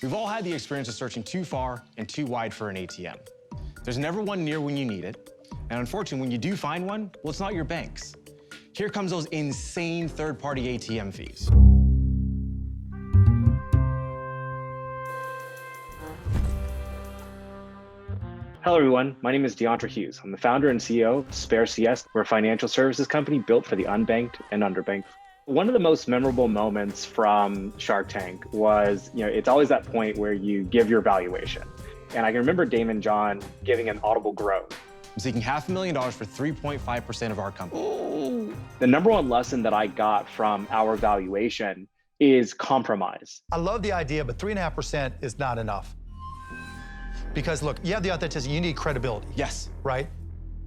We've all had the experience of searching too far and too wide for an ATM. There's never one near when you need it. And unfortunately, when you do find one, well, it's not your bank's. Here comes those insane third-party ATM fees. Hello, everyone. My name is DeAndre Hughes. I'm the founder and CEO of Spare CS. We're a financial services company built for the unbanked and underbanked. One of the most memorable moments from Shark Tank was, it's always that point where you give your valuation. And I can remember Damon John giving an audible groan. I'm seeking $500,000 for 3.5% of our company. Ooh. The number one lesson that I got from our valuation is compromise. I love the idea, but 3.5% is not enough. Because look, you have the authenticity, you need credibility. Yes. Right?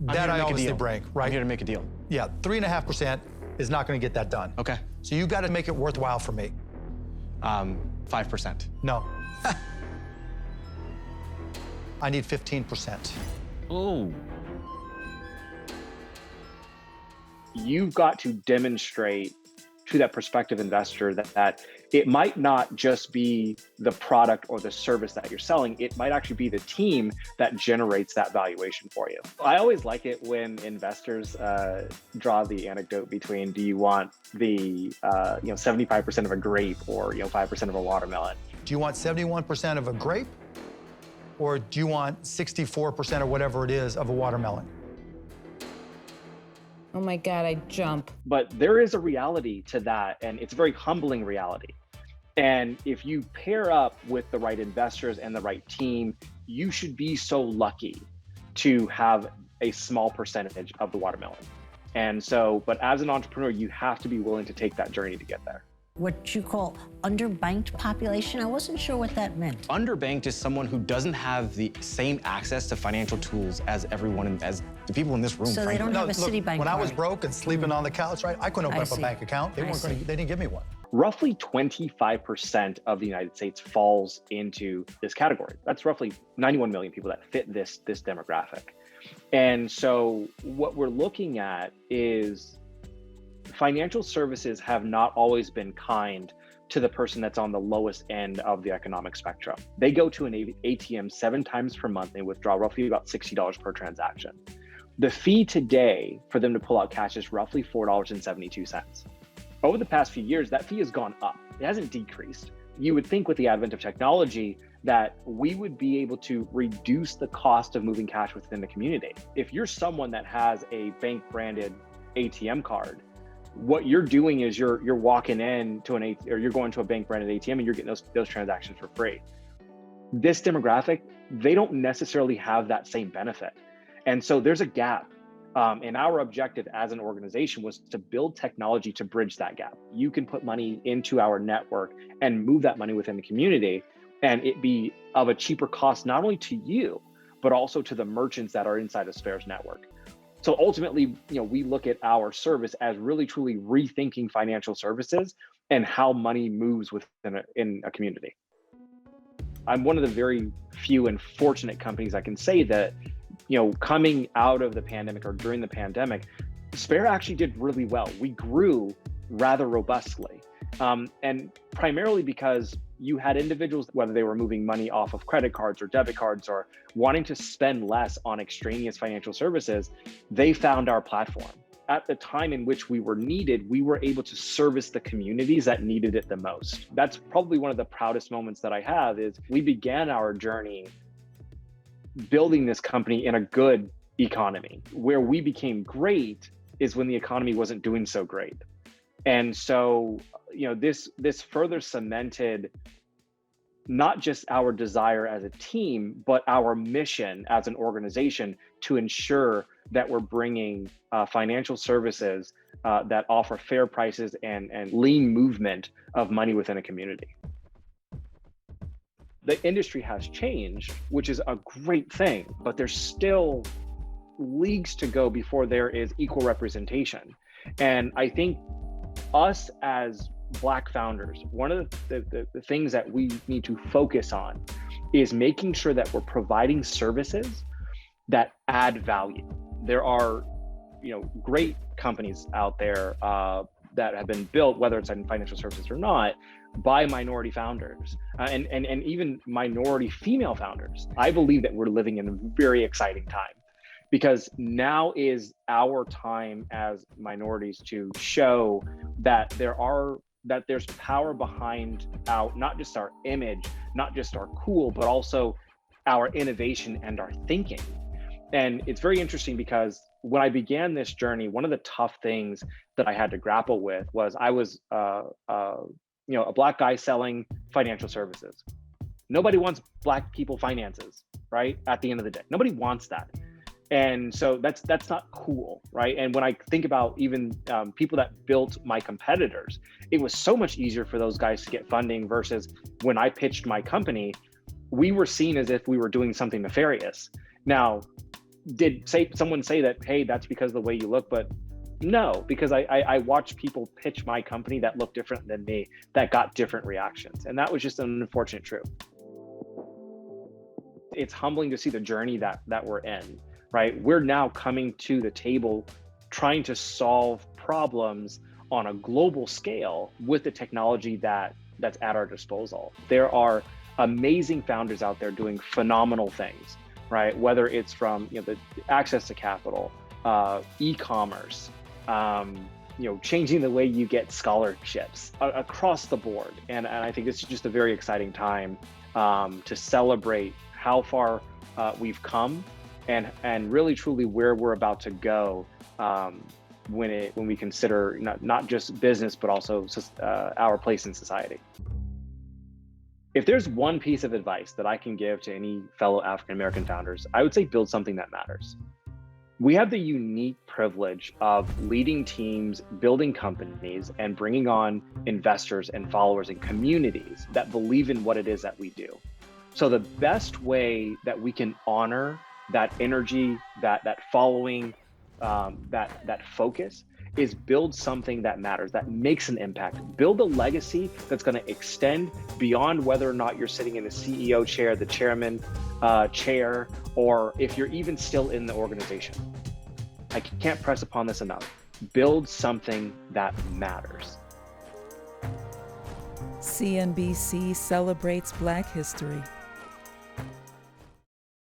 That I obviously bring, right? I'm here to make a deal. Yeah, 3.5% is not gonna get that done. Okay. So you gotta make it worthwhile for me. 5%. No. I need 15%. Oh. You've got to demonstrate to that prospective investor that it might not just be the product or the service that you're selling, it might actually be the team that generates that valuation for you. I always like it when investors draw the anecdote between, do you want the 75% of a grape or 5% of a watermelon? Do you want 71% of a grape? Or do you want 64% or whatever it is of a watermelon? Oh my God, I jump. But there is a reality to that, and it's a very humbling reality. And if you pair up with the right investors and the right team, you should be so lucky to have a small percentage of the watermelon. And so, but as an entrepreneur, you have to be willing to take that journey to get there. What you call underbanked population, I wasn't sure what that meant. Underbanked is someone who doesn't have the same access to financial tools as as the people in this room. So they don't have a Citibank When I was card. broke and sleeping on the couch, right, I couldn't open up a see. bank account. They didn't give me one. Roughly 25% of the United States falls into this category. That's roughly 91 million people that fit this demographic. And so what we're looking at is financial services have not always been kind to the person that's on the lowest end of the economic spectrum. They go to an ATM 7 times per month and withdraw roughly about $60 per transaction. The fee today for them to pull out cash is roughly $4.72. Over the past few years, that fee has gone up. It hasn't decreased. You would think with the advent of technology that we would be able to reduce the cost of moving cash within the community. If you're someone that has a bank branded ATM card, what you're doing is you're walking in to or you're going to a bank branded ATM and you're getting those transactions for free. This demographic, they don't necessarily have that same benefit. And so there's a gap. And our objective as an organization was to build technology to bridge that gap. You can put money into our network and move that money within the community and it be of a cheaper cost, not only to you, but also to the merchants that are inside of Spare's network. So ultimately, we look at our service as really truly rethinking financial services and how money moves in a community. I'm one of the very few and fortunate companies I can say that, coming out of the pandemic or during the pandemic, Spare actually did really well. We grew rather robustly. And primarily because you had individuals, whether they were moving money off of credit cards or debit cards or wanting to spend less on extraneous financial services, they found our platform. At the time in which we were needed, we were able to service the communities that needed it the most. That's probably one of the proudest moments that I have is we began our journey building this company in a good economy. Where we became great is when the economy wasn't doing so great. And so, this further cemented not just our desire as a team, but our mission as an organization to ensure that we're bringing financial services that offer fair prices and lean movement of money within a community. The industry has changed, which is a great thing, but there's still leagues to go before there is equal representation. And I think us as Black founders, one of the things that we need to focus on is making sure that we're providing services that add value. There are, great companies out there that have been built, whether it's in financial services or not, by minority founders and even minority female founders. I believe that we're living in a very exciting time, because now is our time as minorities to show that there's power behind not just our image, not just our cool, but also our innovation and our thinking. And it's very interesting because when I began this journey, one of the tough things that I had to grapple with was I was a Black guy selling financial services. Nobody wants Black people finances, right? At the end of the day, nobody wants that. And so that's not cool, right? And when I think about even people that built my competitors, it was so much easier for those guys to get funding versus when I pitched my company, we were seen as if we were doing something nefarious. Now, did someone say that, hey, that's because of the way you look? But no, because I watched people pitch my company that looked different than me, that got different reactions. And that was just an unfortunate truth. It's humbling to see the journey that we're in, right? We're now coming to the table trying to solve problems on a global scale with the technology that's at our disposal. There are amazing founders out there doing phenomenal things, right? Whether it's from the access to capital, e-commerce, changing the way you get scholarships across the board. And I think this is just a very exciting time to celebrate how far we've come and really truly where we're about to go when we consider not just business, but also our place in society. If there's one piece of advice that I can give to any fellow African-American founders, I would say build something that matters. We have the unique privilege of leading teams, building companies, and bringing on investors and followers and communities that believe in what it is that we do. So the best way that we can honor that energy, that following, that focus is build something that matters, that makes an impact. Build a legacy that's going to extend beyond whether or not you're sitting in the CEO chair, the chairman chair, or if you're even still in the organization. I can't press upon this enough. Build something that matters. CNBC celebrates Black history.